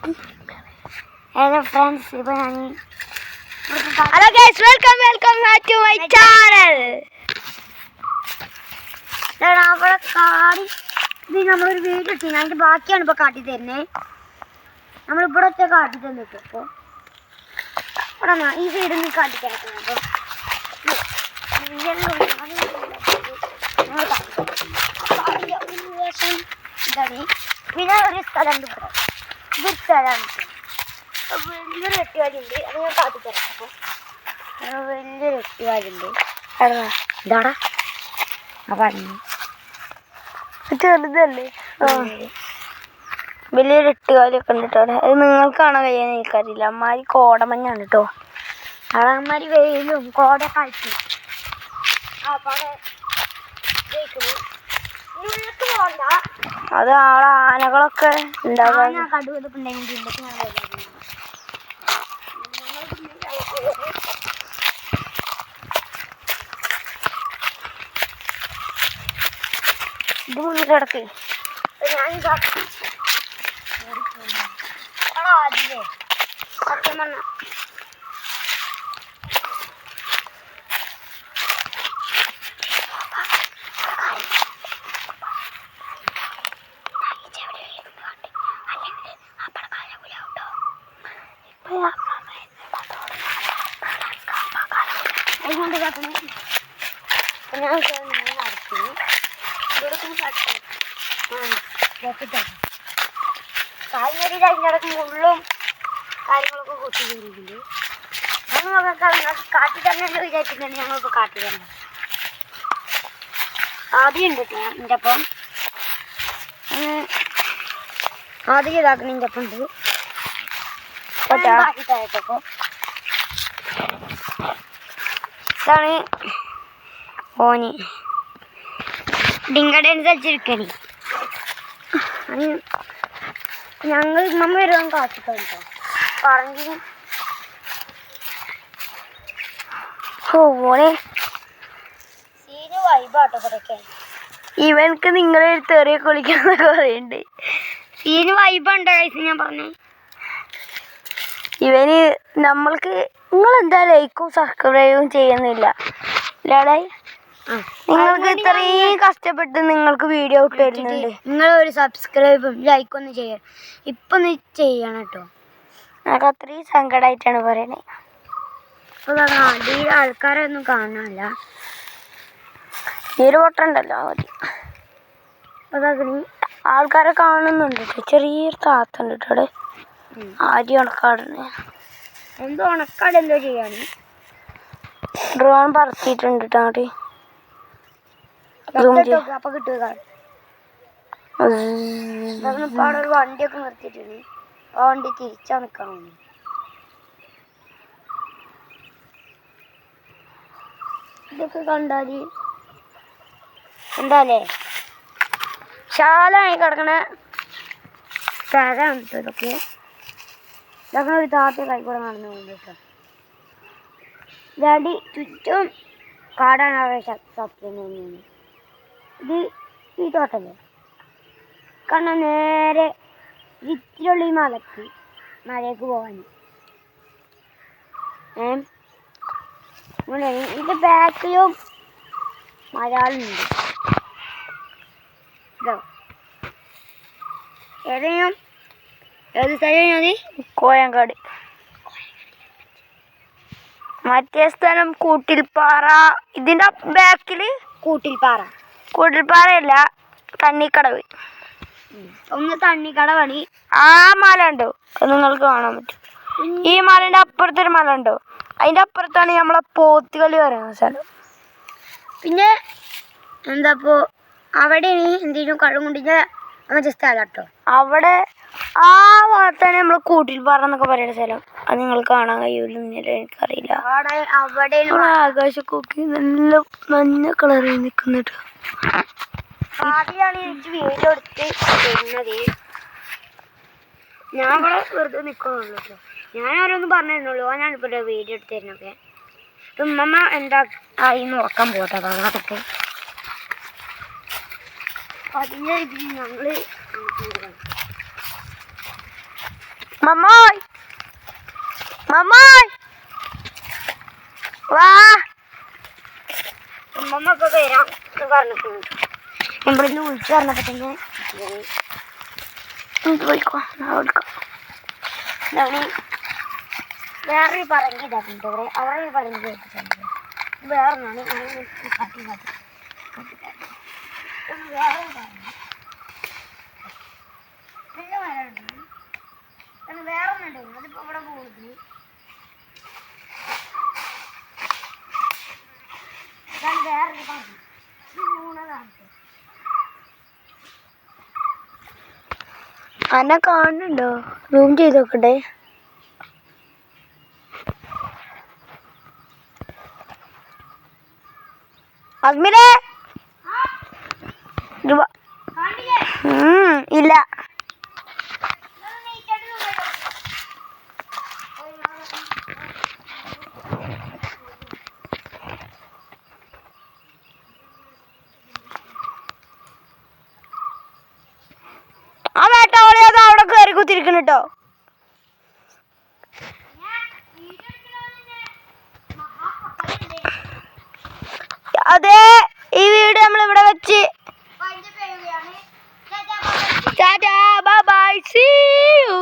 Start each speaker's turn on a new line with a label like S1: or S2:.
S1: Hello friends, ഇപ്പോൾ ഞാൻ hello guys, welcome back to my channel. അവിടെ കാടി ഇത് നമ്മളൊരു വീഡിയോ ഇട്ടു, അതിൻ്റെ ബാക്കിയാണ് ഇപ്പോൾ കാട്ടി തരുന്നത്. നമ്മളിവിടത്തെ കാട്ടി തന്നിട്ടു. അപ്പോൾ ഇവിടെ ഈ വീട് നീ കാട്ടി തരാം. അപ്പോൾ എന്താണ് പിന്നെ ഒരു സ്ഥലമുണ്ട് ഇവിടെ. ഇതൊരു സ്ഥലമാണ്. വലിയൊരു എട്ടുകാലുണ്ട്, അത് ഞാൻ കാട്ടിത്തരാം. അപ്പോൾ വലിയൊരു എട്ടുകാലുണ്ട്. എന്താടാ ആ പറഞ്ഞു ചെറുതല്ലേ? വലിയൊരു എട്ടുകാലൊക്കെ ഉണ്ട് കേട്ടോ അവിടെ. അത് നിങ്ങൾക്ക് കാണാൻ കഴിയാൻ എനിക്കറിയില്ല. അമ്മാരി കോടമഞ്ഞാണ് കേട്ടോ. അവിടെ അമ്മാരി വെയിലും കോടയൊക്കെ ആയിട്ട് അത് ആളെ ആനകളൊക്കെ ഉണ്ടാകാൻ ഇത് മുന്നിൽ കിടക്ക്. ഞാനിതാ അതിലേ സത്യം പറഞ്ഞ അതുകൊണ്ട് കാട്ടണം. ഞാൻ നടത്തി കായ്കറി അതിനിടക്ക് മുള്ളും കാര്യങ്ങളൊക്കെ കൊത്തി കയറിയിട്ടുണ്ട്. ഞങ്ങൾക്ക് കാട്ടി തന്നെ വിചാരിച്ചിട്ടുണ്ട്. ഞങ്ങളിപ്പോൾ കാട്ടി തന്നെ ആദ്യം ഉണ്ട് എൻ്റെ അപ്പം. ആദ്യം ഇതാക്കണം എൻ്റെ അപ്പം ഉണ്ട് കാട്ടിട്ടായിട്ടപ്പോൾ. ഇതാണ് ഓന് ഡിങ്കഡൻസ് കളിച്ചിരിക്കണി. ഞങ്ങൾ നമ്മ വരുവാൻ കാത്തിട്ടോ പറഞ്ഞ ഓനെ സീന് വൈബാട്ടോ ഇവിടെയൊക്കെ. ഇവനക്ക് നിങ്ങളെ തെറിയ കുളിക്കാന്നൊക്കെ പറയുന്നുണ്ട്. സീന് വൈബുണ്ടോ കഴിച്ച് ഞാൻ പറഞ്ഞു. ഇവന് നമ്മൾക്ക് നിങ്ങളെന്താ ലൈക്കും സബ്സ്ക്രൈബും ചെയ്യുന്നില്ല ഇല്ലാടേ? നിങ്ങൾക്ക് ഇത്രയും കഷ്ടപ്പെട്ട് നിങ്ങൾക്ക് വീഡിയോ ഇട്ട് തരുന്നുണ്ട്. നിങ്ങളൊരു സബ്സ്ക്രൈബും ലൈക്കും ഒന്ന് ചെയ്യണം. ഇപ്പം ഒന്ന് ചെയ്യണം കേട്ടോ. നമുക്ക് അത്രയും സങ്കടമായിട്ടാണ് പറയണേ. അപ്പോൾ അടിയിൽ ആൾക്കാരെ ഒന്നും കാണാനില്ല. നീര് പൊട്ടണ്ടല്ലോ മതി. അപ്പോൾ ആൾക്കാരെ കാണുന്നുണ്ട്. ചെറിയൊരു താത്ത ഉണ്ട് കേട്ടോ അവിടെ. ആദ്യം ഉണക്കാടുന്ന എന്തോ ഉണക്കാട് എന്തോ ചെയ്യാണ്. ഡ്രോൺ പറത്തിയിട്ടുണ്ട് കേട്ടോ അങ്ങോട്ട്. അപ്പൊ കിട്ടുക ഒരു വണ്ടിയൊക്കെ നിർത്തിയിട്ടുണ്ട്. ആ വണ്ടി തിരിച്ചാ നിക്കണം. ഇതൊക്കെ കണ്ടാല് എന്താല്ലേ ശാലമായി കിടക്കണ സ്ഥലമാണ് ഇതൊക്കെ. ഇതൊക്കെ ഒരു താത്ത കൈക്കൂടെ നടന്നു പോകുന്നുണ്ട് കേട്ടോ. ഇതാടി ചുറ്റും കാടാണ് അവിടെ സത്യം. ഇത് ഈ തോട്ടല്ലേ കാരണം നേരെ ഇത്തിരിയുള്ള ഈ മലയ്ക്ക് പോകാൻ. ഇതിൻ്റെ ബാക്കിലും മലയാളുണ്ട്. ഇതോ ഏതെങ്കിലും ഏത് സ്ഥലം മതി? കോയങ്കാട്. മറ്റേ സ്ഥലം കൂട്ടിൽപ്പാറ. ഇതിൻ്റെ ബാക്കിൽ കൂട്ടിൽപ്പാറയല്ല, തണ്ണിക്കടവ്. ഒന്ന് തണ്ണിക്കടവാണ്. ആ മല ഉണ്ടോ? അത് നിങ്ങൾക്ക് കാണാൻ പറ്റും. ഈ മലേൻ്റെ അപ്പുറത്തൊരു മല ഉണ്ടോ? അതിൻ്റെ അപ്പുറത്താണ് നമ്മളെ പോത്തുകളി പറയുന്ന സ്ഥലം. പിന്നെ എന്താപ്പോൾ അവിടെ എന്തെങ്കിലും കള്ളും കൊണ്ടിൻ്റെ അങ്ങനത്തെ സ്ഥലം കേട്ടോ. അവിടെ ആ ഭാഗത്താണ് നമ്മൾ കൂട്ടിൽപ്പാറ എന്നൊക്കെ പറയുന്ന സ്ഥലം. അത് നിങ്ങൾ കാണാൻ കഴിയൂല എനിക്കറിയില്ല. അവിടെ ആകാശക്കൊക്കെ നല്ല മഞ്ഞ കളറിൽ നിൽക്കുന്നുണ്ട്. ആദ്യമാണ് എനിക്ക് വീഡിയോ എടുത്ത് തരുന്നത്. ഞാൻ ഇവിടെ വെറുതെ നിൽക്കുന്നുള്ളൂ കേട്ടോ. ഞാൻ ആരൊന്നും പറഞ്ഞിരുന്നുള്ളൂ. ഞാനിപ്പോൾ വീഡിയോ എടുത്ത് തരുന്നൊക്കെ. ഉമ്മ എന്താ ആയി നോക്കാൻ പോട്ടെ അതൊക്കെ. അതിൻ്റെ ഇതിൽ ഞങ്ങൾ മമ്മോയ് മമ്മോയ് വാ.
S2: അമ്മമ്മ വരാം പറഞ്ഞിട്ടുണ്ട്.
S1: ഇവിടുന്ന് വിളിച്ചു പറഞ്ഞപ്പോ തന്നെ പോയിക്കോ.
S2: വേറൊരു പറങ്കി ഇതാക്കുന്നുണ്ട് ഇവിടെ. അവിടെ പറങ്കി വെച്ചിട്ടുണ്ട്. വേറൊന്നാണ് കാട്ടി വേറെ വേറൊന്നുണ്ട്. അതിപ്പോ ഇവിടെ പോകുന്നത് വേറൊരു പറഞ്ഞു
S1: അന്നെ കാണുന്നുണ്ടോ? റൂം ചെയ്ത് നോക്കട്ടെ. അസ്മിനെ ഇല്ല. ആ വേട്ടാവളിയത് അവിടെ കയറി കുത്തിരിക്കണ കേട്ടോ. അതെ, ഈ വീഡിയോ നമ്മൾ ഇവിടെ വെച്ച് tata bye bye see U.